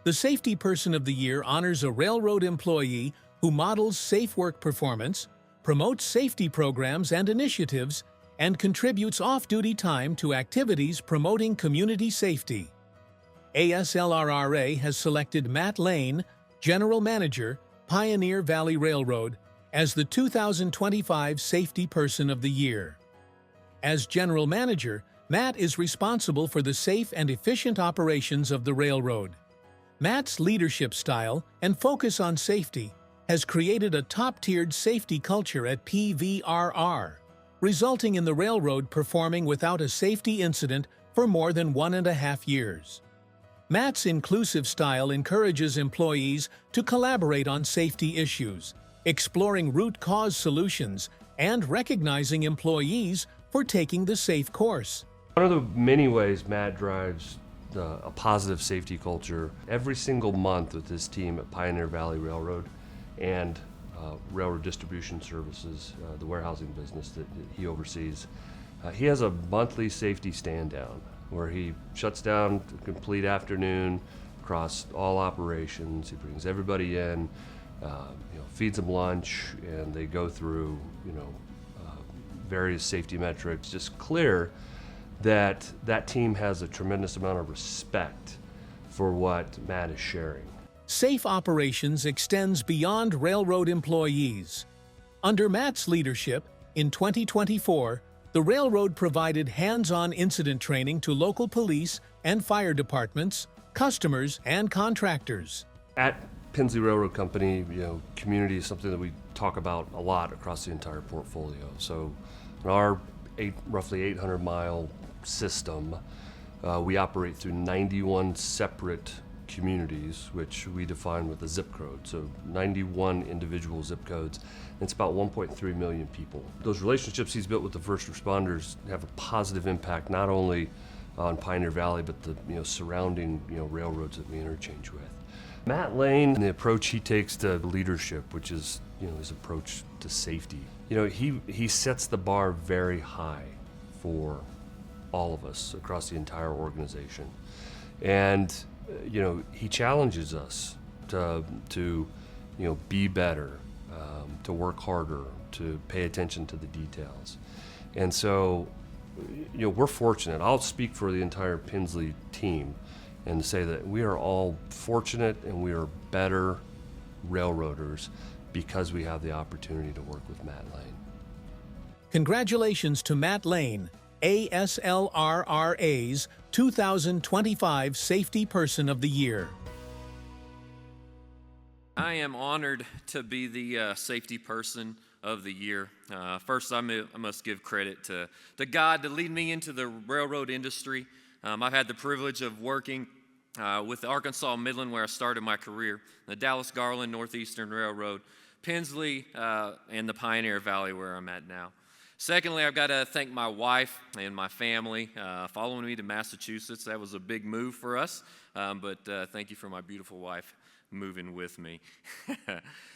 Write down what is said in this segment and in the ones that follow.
The Safety Person of the Year honors a railroad employee who models safe work performance, promotes safety programs and initiatives, and contributes off-duty time to activities promoting community safety. ASLRRA has selected Matt Lane, General Manager, Pioneer Valley Railroad, as the 2025 Safety Person of the Year. As General Manager, Matt is responsible for the safe and efficient operations of the railroad. Matt's leadership style and focus on safety has created a top-tiered safety culture at PVRR, resulting in the railroad performing without a safety incident for more than 1.5 years. Matt's inclusive style encourages employees to collaborate on safety issues, exploring root cause solutions, and recognizing employees for taking the safe course. One of the many ways Matt drives a positive safety culture every single month with his team at Pioneer Valley Railroad and Railroad Distribution Services, the warehousing business that he oversees. He has a monthly safety stand down where he shuts down the complete afternoon across all operations. He brings everybody in, feeds them lunch, and they go through various safety metrics. Just clear that that team has a tremendous amount of respect for what Matt is sharing. Safe operations extends beyond railroad employees. Under Matt's leadership, in 2024, the railroad provided hands-on incident training to local police and fire departments, customers, and contractors. At Pensley Railroad Company, community is something that we talk about a lot across the entire portfolio. So in our roughly 800-mile system, we operate through 91 separate communities, which we define with a zip code. So 91 individual zip codes. It's about 1.3 million people. Those relationships he's built with the first responders have a positive impact not only on Pioneer Valley, but the surrounding railroads that we interchange with. Matt Lane, and the approach he takes to leadership, which is his approach to safety. He sets the bar very high for all of us across the entire organization, and he challenges us to be better, to work harder, to pay attention to the details. And so, we're fortunate. I'll speak for the entire Pensley team and say that we are all fortunate and we are better railroaders because we have the opportunity to work with Matt Lane. Congratulations to Matt Lane, ASLRRA's 2025 Safety Person of the Year. I am honored to be the Safety Person of the Year. First, I must give credit to God to lead me into the railroad industry. I've had the privilege of working with the Arkansas Midland, where I started my career, the Dallas Garland Northeastern Railroad, Pensley, and the Pioneer Valley, where I'm at now. Secondly, I've got to thank my wife and my family following me to Massachusetts. That was a big move for us, but thank you for my beautiful wife moving with me.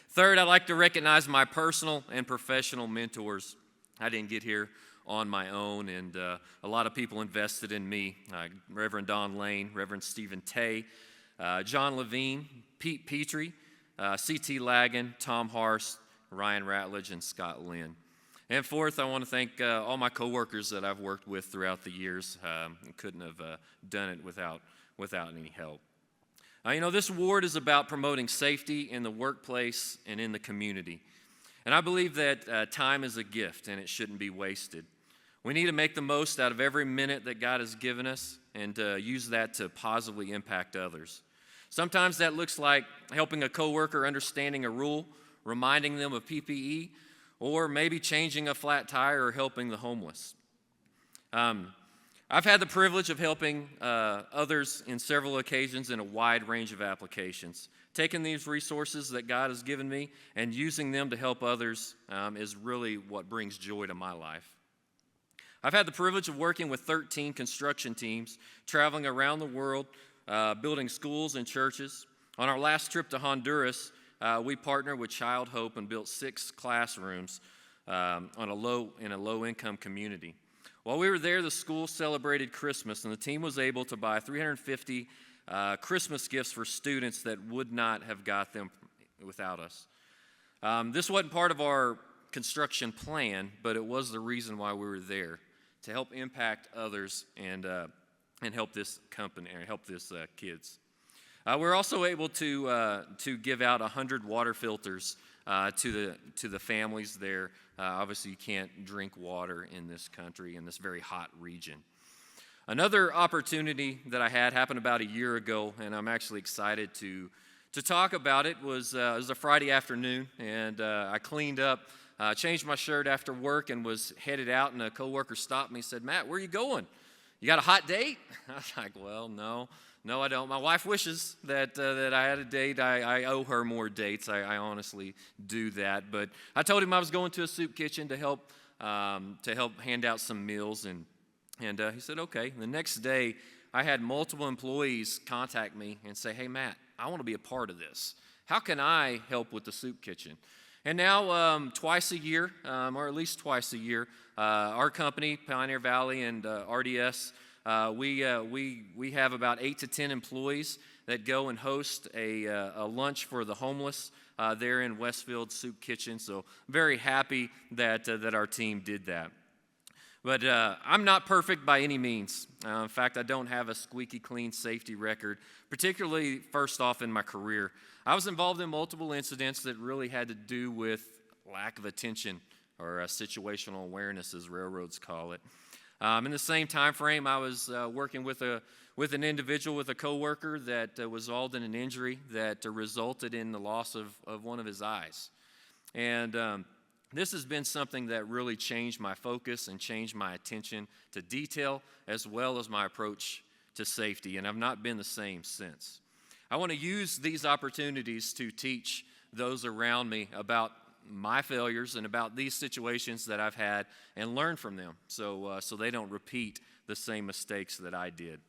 Third, I'd like to recognize my personal and professional mentors. I didn't get here on my own, and a lot of people invested in me. Reverend Don Lane, Reverend Stephen Tay, John Levine, Pete Petrie, C.T. Lagan, Tom Harst, Ryan Ratledge, and Scott Lynn. And fourth, I want to thank all my coworkers that I've worked with throughout the years. Couldn't have done it without any help. This award is about promoting safety in the workplace and in the community. And I believe that time is a gift and it shouldn't be wasted. We need to make the most out of every minute that God has given us and use that to positively impact others. Sometimes that looks like helping a coworker understanding a rule, reminding them of PPE, or maybe changing a flat tire or helping the homeless. I've had the privilege of helping others in several occasions in a wide range of applications. Taking these resources that God has given me and using them to help others is really what brings joy to my life. I've had the privilege of working with 13 construction teams, traveling around the world, building schools and churches. On our last trip to Honduras, we partnered with Child Hope and built 6 classrooms in a low-income community. While we were there, the school celebrated Christmas, and the team was able to buy 350 Christmas gifts for students that would not have got them without us. This wasn't part of our construction plan, but it was the reason why we were there, to help impact others and help this company, or help this kids. We're also able to give out 100 water filters to the families there. Obviously, you can't drink water in this country, in this very hot region. Another opportunity that I had happened about a year ago, and I'm actually excited to talk about it. It was a Friday afternoon, and I cleaned up, changed my shirt after work, and was headed out, and a coworker stopped me and said, "Matt, where are you going? You got a hot date?" I was like, "Well, no, I don't. My wife wishes that I had a date. I owe her more dates. I honestly do that." But I told him I was going to a soup kitchen to help hand out some meals, and he said, "Okay." The next day, I had multiple employees contact me and say, "Hey, Matt, I want to be a part of this. How can I help with the soup kitchen?" And now, twice a year, or at least twice a year, our company, Pioneer Valley and RDS, we have about 8 to 10 employees that go and host a lunch for the homeless there in Westfield Soup Kitchen. So very happy that our team did that. But I'm not perfect by any means. In fact, I don't have a squeaky clean safety record, particularly first off in my career. I was involved in multiple incidents that really had to do with lack of attention, or situational awareness, as railroads call it. In the same time frame, I was working with an individual, with a coworker that was involved in an injury that resulted in the loss of one of his eyes. And this has been something that really changed my focus and changed my attention to detail, as well as my approach to safety, and I've not been the same since. I want to use these opportunities to teach those around me about my failures and about these situations that I've had, and learn from them so they don't repeat the same mistakes that I did.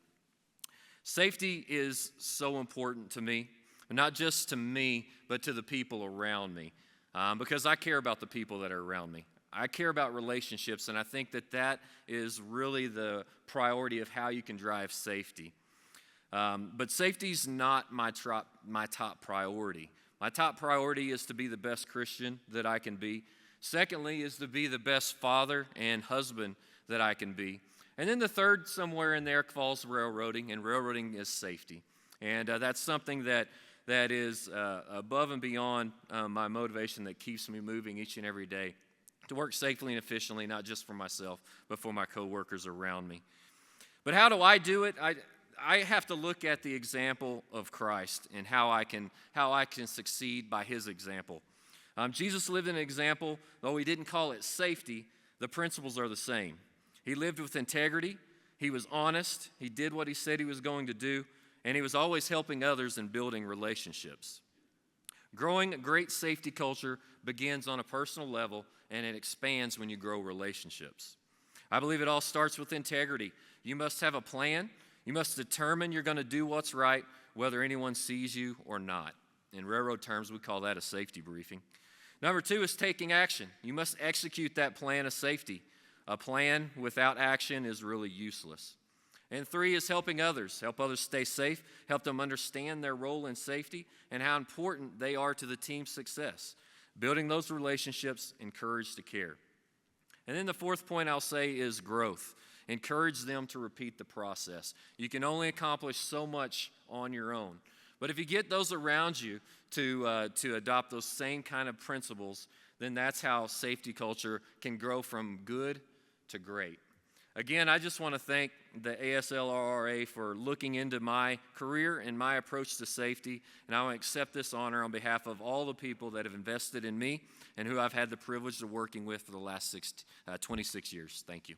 Safety is so important to me, not just to me, but to the people around me, because I care about the people that are around me. I care about relationships, and I think that is really the priority of how you can drive safety. But safety's not my top priority. My top priority is to be the best Christian that I can be. Secondly is to be the best father and husband that I can be. And then the third, somewhere in there, falls railroading, and railroading is safety. And that's something that is above and beyond my motivation, that keeps me moving each and every day to work safely and efficiently, not just for myself, but for my coworkers around me. But how do I do it? I have to look at the example of Christ and how I can succeed by his example. Jesus lived an example, though he didn't call it safety, the principles are the same. He lived with integrity, he was honest, he did what he said he was going to do, and he was always helping others and building relationships. Growing a great safety culture begins on a personal level, and it expands when you grow relationships. I believe it all starts with integrity. You must have a plan. You must determine you're going to do what's right, whether anyone sees you or not. In railroad terms, we call that a safety briefing. Number 2 is taking action. You must execute that plan of safety. A plan without action is really useless. And 3 is helping others. Help others stay safe. Help them understand their role in safety and how important they are to the team's success. Building those relationships, encourage to care. And then the 4th point I'll say is growth. Encourage them to repeat the process. You can only accomplish so much on your own. But if you get those around you to adopt those same kind of principles, then that's how safety culture can grow from good to great. Again, I just want to thank the ASLRRA for looking into my career and my approach to safety, and I want to accept this honor on behalf of all the people that have invested in me and who I've had the privilege of working with for the last 26 years. Thank you.